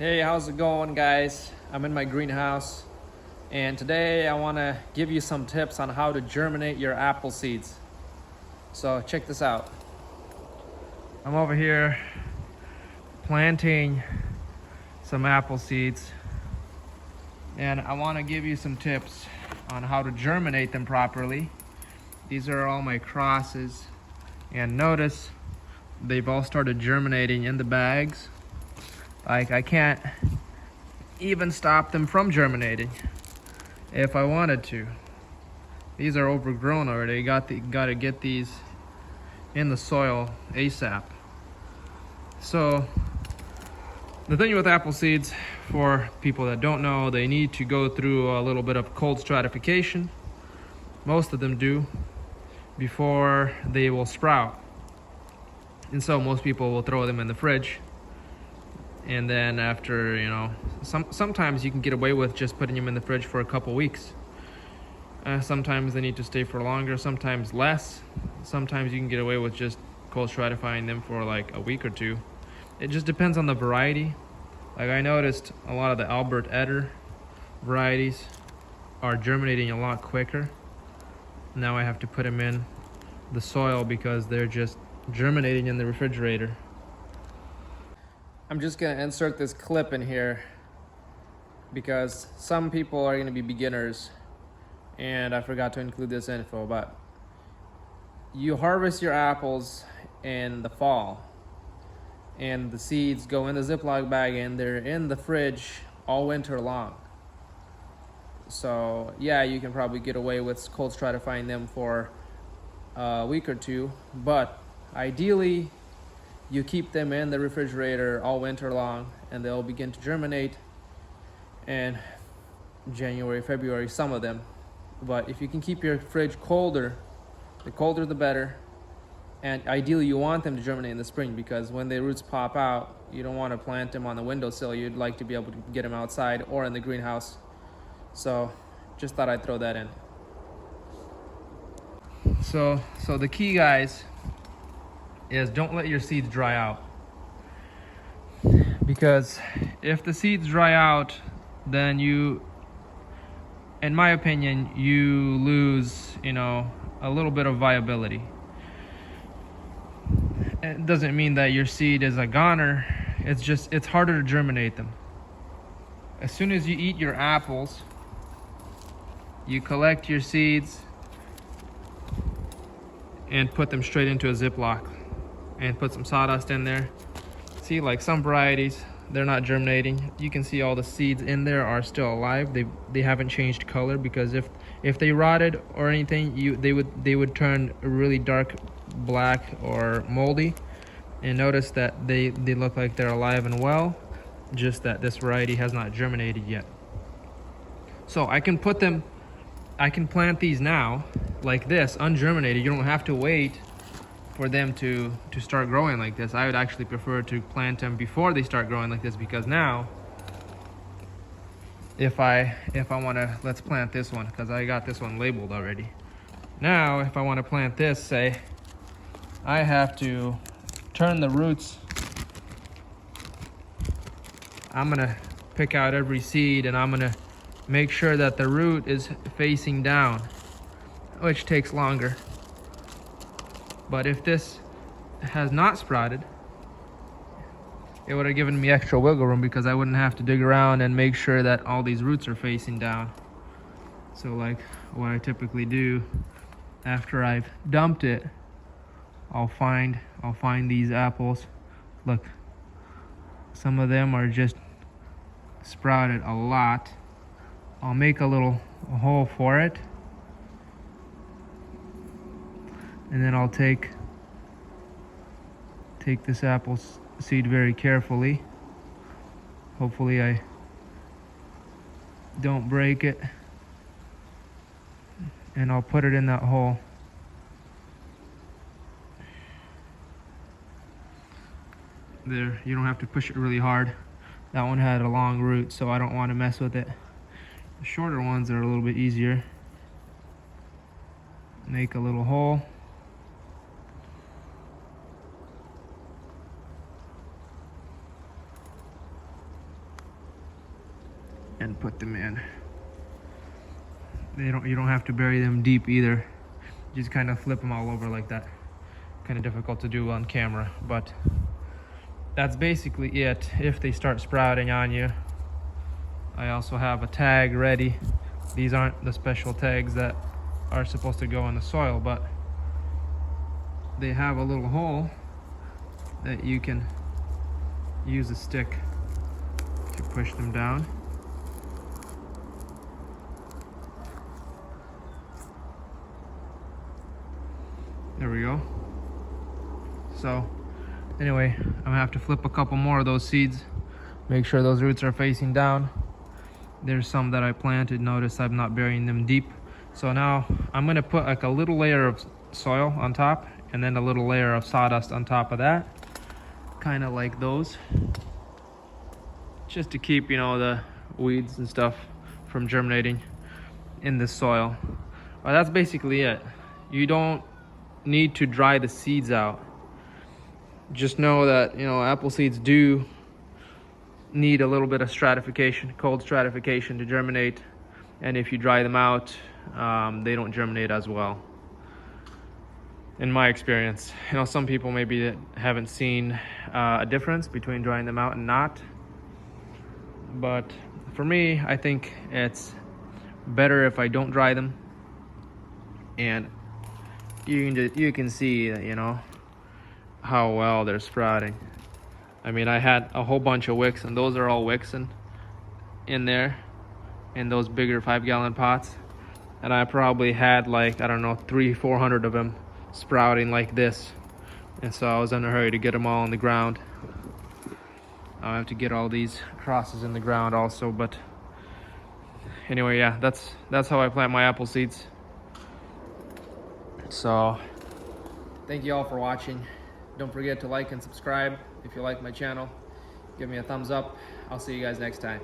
Hey, how's it going, guys? I'm in my greenhouse, and today I want to give you some tips on how to germinate your apple seeds. So check this out. I'm over here planting some apple seeds, and I want to give you some tips on how to germinate them properly. These are all my crosses, and notice they've all started germinating in the bags. Like, I can't even stop them from germinating if I wanted to. These are overgrown already. Got to get these in the soil ASAP. So the thing with apple seeds, for people that don't know, they need to go through a little bit of cold stratification. Most of them do, before they will sprout. And so most people will throw them in the fridge. And then after, sometimes you can get away with just putting them in the fridge for a couple weeks. Sometimes they need to stay for longer, sometimes less. Sometimes you can get away with just cold stratifying them for like a week or two. It just depends on the variety. Like, I noticed a lot of the Albert Eder varieties are germinating a lot quicker. Now I have to put them in the soil because they're just germinating in the refrigerator. I'm just gonna insert this clip in here because some people are gonna be beginners, and I forgot to include this info, but you harvest your apples in the fall and the seeds go in the Ziploc bag and they're in the fridge all winter long. So yeah, you can probably get away with cold stratifying them for a week or two, but ideally you keep them in the refrigerator all winter long, and they'll begin to germinate in January, February, some of them. But if you can keep your fridge colder, the colder the better. And ideally you want them to germinate in the spring, because when the roots pop out, you don't want to plant them on the windowsill. You'd like to be able to get them outside or in the greenhouse. So just thought I'd throw that in. So the key, guys, is don't let your seeds dry out, because if the seeds dry out, then in my opinion, you lose a little bit of viability. It doesn't mean that your seed is a goner. It's harder to germinate them. As soon as you eat your apples, you collect your seeds and put them straight into a Ziploc and put some sawdust in there. See, like some varieties, they're not germinating. You can see all the seeds in there are still alive. They haven't changed color, because if they rotted or anything, they would turn really dark black or moldy. And notice that they look like they're alive and well, just that this variety has not germinated yet. So I can plant these now like this, ungerminated. You don't have to wait for them to start growing like this. I would actually prefer to plant them before they start growing like this, because now if I want to, let's plant this one, because I got this one labeled already. Now if I want to plant this, say, I have to turn the roots. I'm gonna pick out every seed and I'm gonna make sure that the root is facing down, which takes longer. But if this has not sprouted, it would have given me extra wiggle room, because I wouldn't have to dig around and make sure that all these roots are facing down. So like what I typically do after I've dumped it, I'll find these apples. Look, some of them are just sprouted a lot. I'll make a hole for it, and then I'll take this apple seed very carefully. Hopefully I don't break it, and I'll put it in that hole. There, you don't have to push it really hard. That one had a long root, so I don't want to mess with it. The shorter ones are a little bit easier. Make a little hole. and put them in. You don't have to bury them deep either. Just kind of flip them all over like that. Kind of difficult to do on camera, but that's basically it if they start sprouting on you. I also have a tag ready. These aren't the special tags that are supposed to go in the soil, but they have a little hole that you can use a stick to push them down. There we go. So anyway, I'm gonna have to flip a couple more of those seeds. Make sure those roots are facing down. There's some that I planted. Notice I'm not burying them deep. So now I'm gonna put like a little layer of soil on top and then a little layer of sawdust on top of that. Kind of like those. Just to keep, you know, the weeds and stuff from germinating in the soil. Well, that's basically it. You don't need to dry the seeds out. Just know that, you know, apple seeds do need a little bit of stratification, cold stratification, to germinate, and if you dry them out, they don't germinate as well, in my experience. You know, some people maybe haven't seen a difference between drying them out and not, but for me, I think it's better if I don't dry them, and you can see that, you know, how well they're sprouting. I mean, I had a whole bunch of wicks, and those are all Wickson in there, in those bigger 5-gallon pots. And I probably had like, I don't know, 300-400 of them sprouting like this. And so I was in a hurry to get them all on the ground. I have to get all these crosses in the ground also, but anyway, yeah, that's how I plant my apple seeds. So thank you all for watching. Don't forget to like and subscribe if you like my channel. Give me a thumbs up. I'll see you guys next time.